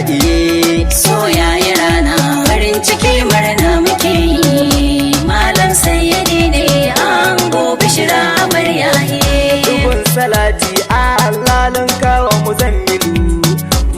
iye. Soyaye rana farin ciki murna muke yi, malam sayyadi ne ango bishira amaryaye. Dubun salati alalin kawo muzammilu,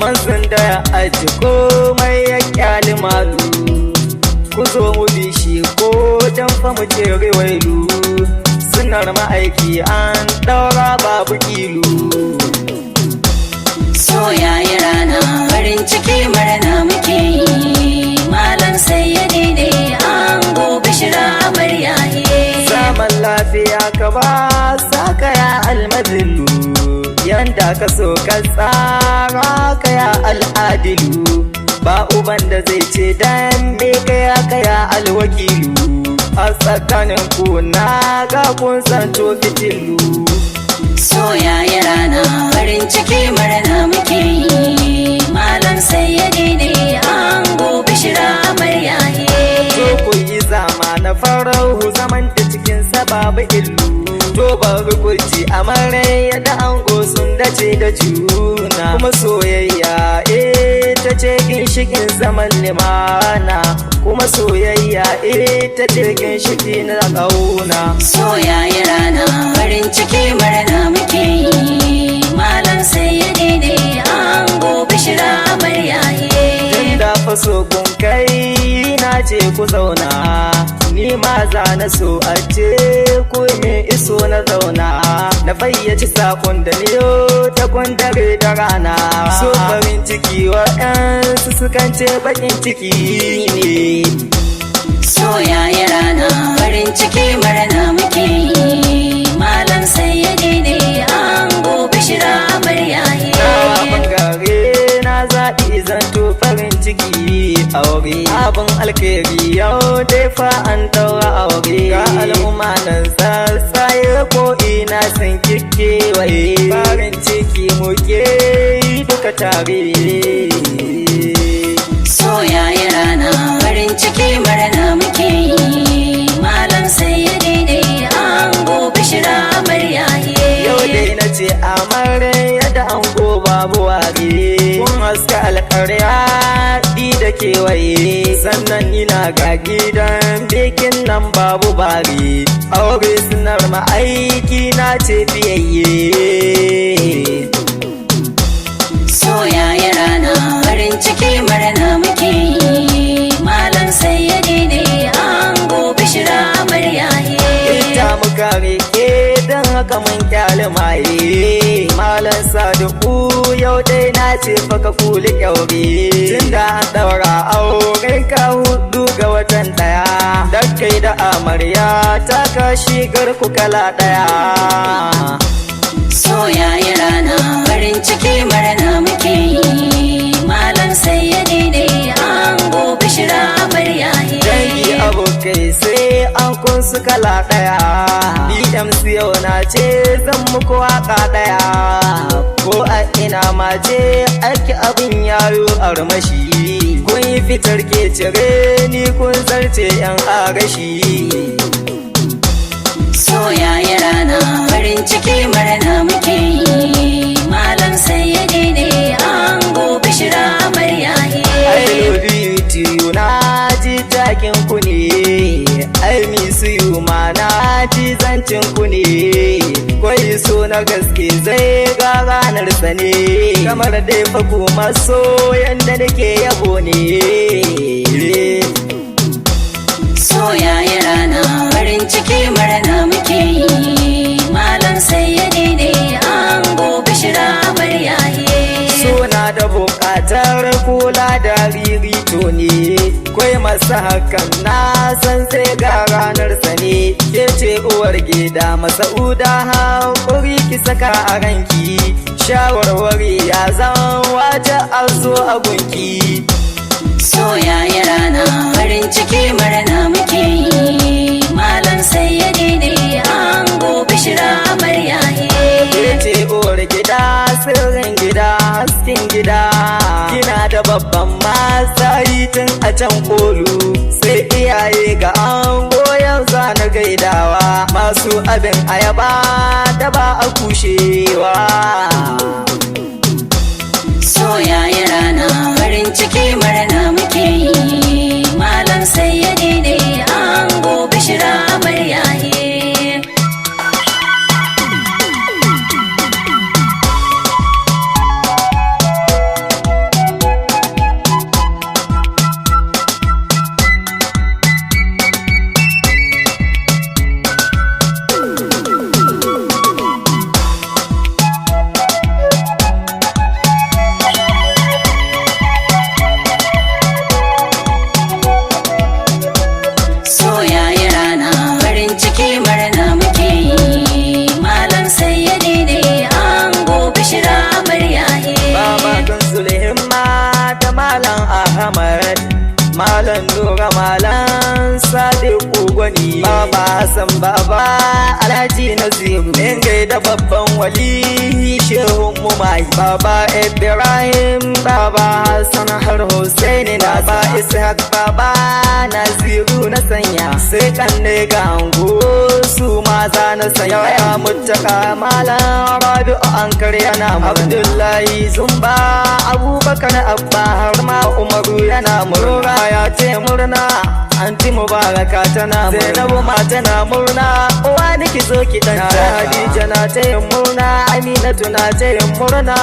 manzon da ya aji komai ya kyali malu. Ku zo mu bi shi ko dan fa mu ce wailu, sunar ma'aiki an daura babu kilu. Soyaye rana farin ciki murna muke yi, malam sayyadi ne ango bishira amaryaye. Zaman lafiya ka ba saka ya almadillu, yanda ka so ka tsara ka ya al'adilu. Ba uban da zai ce dan me ka ya alwakilu, a tsakanin ku na ga kun santo fitilu. Soyaye rana farin ciki murna muke yi, malam sayyadi ne ango bishira amaryaye. To ku yi zama na farahu zaman ta cikin sababu illu, to bari ku ji amarya da ango sun dace da juna. Kuma soyayya ita ce ginshikin zaman limana, kuma soyayya ita ce ginshiki na ƙauna. Soyaye rana farin ciki murna muke yi, malam sayyadi ne ango bishira amaryaye. Tunda faso kun kai na ce ku zauna, ni ma za na so a ce ku min iso na zauna, na fayyaci sakon da niyo ta dare da rana. So farin ciki wa'yansu sukan ce bakin ciki ne. Soyaye rana farin ciki murna muke yi, malam sayyadi ne ango bishira amaryaye. Bangare na zaɓi zanto farin ciki aure, abin alkhairi yau dai fa an daura aure. Ga al'umma nan sassaye ko ina sun kikewaye, farin ciki muke yi duka tare. Soyaye rana farin ciki murna muke yi, malam sayyadi ne ango bishira amaryaye. Yau dai na ce amarya da ango babu ware, kun haska alƙarya di da kewaye. Sannan ina ga gidan bikin nan babu bare, aure sunar ma'aiki na ce fiyayye. Soyaye rana farin ciki murna muke yi, malam sayyadi ne ango bishira amaryaye. Ita muka rike don haka mun kyale maye, malam Sadiku yau dai na ce faka kuli kyaure. Tunda an daura auren ka 4 ga watan 1, da kai da amarya ta kashi garku kala 1. Soyaye rana farin ciki murna muke yi, malam sayyadi ne ango bishira amaryaye. Dangi abokai sai an kunsu kala 1, DMC yau na ce zan muku waka 1. Ko a ina ma ce aiki abin yayo armashi, kun yi fitar ke cire ni kun zarce yan agashi. Soyaye rana farin ciki murna muke yi, malam sayyadi ne ango bishira amaryaye. I love you to you na ji takin ku ne, I miss you ma na ji zancin ku ne. Kwai so na gaske zai ga ranar sa ne, kamar dai fa kuma so yanda nake yabo ne. Soyaye rana farin ciki murna muke yi, malam sayyadi ne ango bishira amaryaye. Suna da buƙatar kula da ririto ne, kwai masa hakan na san sai ga ranar sa ne. Ke ce uwar gida Masa'uda haƙuri ki saka a ranki, shawarwari ya zan waje a zo a gunki. Soyaye rana farin ciki murna muke yi, malam sayyadi ne ango bishira amaryaye. Ke ce uwar gida sirrin gida hasken gida, kina da babban matsayi tun a can kolu. Sai iyaye ga ango yanzu na gaidawa, masu abin ayaba da ba a kushewa. Soyaye rana farin ciki murna muke yi, malam sayyadi ne ango bishira amarya ye. Malam Nura Malam Sadiku Gwani Baba Hassan Baba Alhaji Naziru in gaida babban wali Shehun Mumai Baba Ibrahim Baba Hassan har Hussaini Baba Ishaq Baba Naziru na sanya sai kanne ga ango su maza na sanya ya mutaka Malam Rabi'u Ankar yana Abdullahi Zumba Abubakar Abba har ma Umaru yana murna ya ce murna anti Mubaraka tana Zainabu ma tana murna uwa niki zo ki dan Hadija na ta yin murna Aminatu na ta yin murna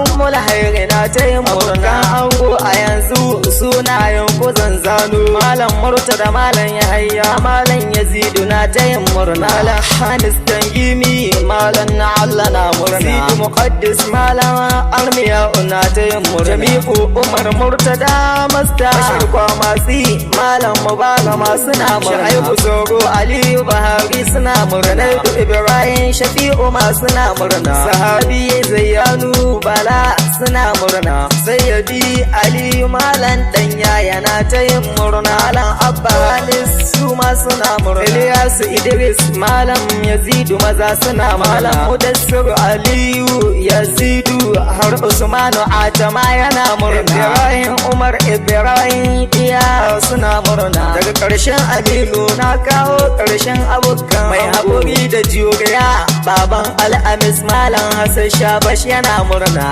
Ummul Hayri na ta yin murna ango a yanzu sunayen ku zanzano Malam Murtada Malam Yahaya Malam Yazidu na ta yin murna Malam Hanis Tangimi Malam na Allah na murna Sidi Muqaddis Malam Armiya na ta yin murna Jami'u Umar Murtada Masta Kwamasi Malam Mubarak masu na murna Shaibu Zoro Aliyu Bahari suna murna Ibrahim Shafi'u masu na murna Sahabi Zayyanu Bala suna murna Sayyidi Aliyu Malam Danya yana ta yin murna Malam Abba Halis su ma suna murna Ilyasu Idris Malam Yazidu maza suna murna Mudassir Aliyu Yazidu har Usmanu Atama yana murna Ibrahim Umar Ibrahim Diya suna murna daga ƙarshen Aminu na kawo ƙarshen abokan mai haƙuri da juriya baban Al'amis Malam Hassan Shabash yana murna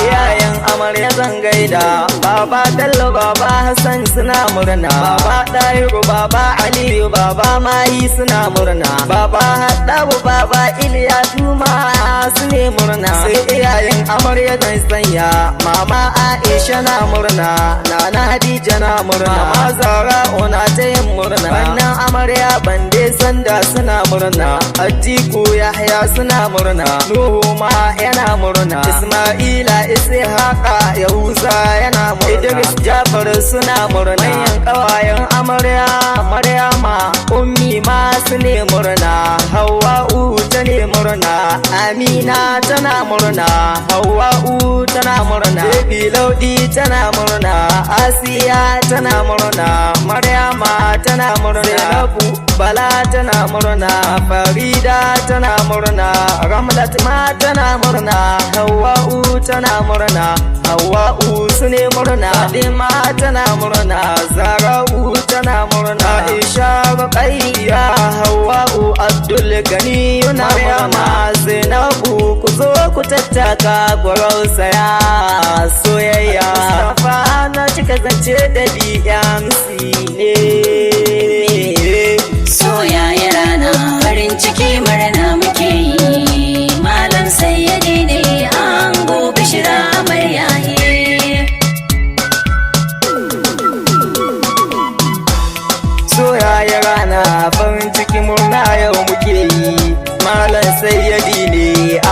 iyayen amarya zan gaida baba Bello baba Hassan suna murna baba Dahiru baba Aliyu baba Mayi suna murna baba Haddabu baba Iliya Duma su ne murna sai iyayen amarya zan sanya mama Aisha na murna nana Hadija na murna mazara ona ta yin murna wannan amarya bande sanda suna murna Atiku Yahya suna murna Nuhu ma yana murna Ismaila Ishaqa Yahuza yana murna Idris Jafar suna murna manyan kawayen amarya Maryama Ummi ma su ne murna Hawwa'u ta ne murna Amina tana murna Hawwa'u tana murna Baby Laudi tana murna Asiya tana murna Maryama tana murna Zainabu Bala tana murna Farida tana murna Ramlat ma tana murna Hawwa'u tana murna Hawwa'u su ne murna Fatima tana murna Zara'u tana murna Aisha Ruqayya Hawwa'u Abdul Gani Maryama Zainabu ku zo ku tattaka gwarausa soyayya Mustafa na cika zance da BMC ne soyayya rana farin ciki murna muke yi malam sayyadi ne ango bishira amarya soyayya rana farin ciki murna yau muke yi malam sayyadi ne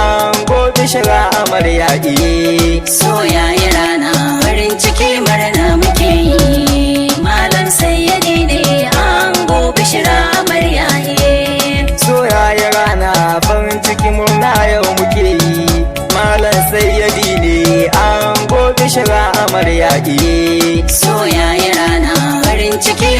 ango bishira amarya soyayya rana farin ciki murna muke yi malam sayyadi ne ango bishira amarya soyayya rana farin ciki murna yau muke yi malam sayyadi ne ango bishira amarya soyayya rana farin ciki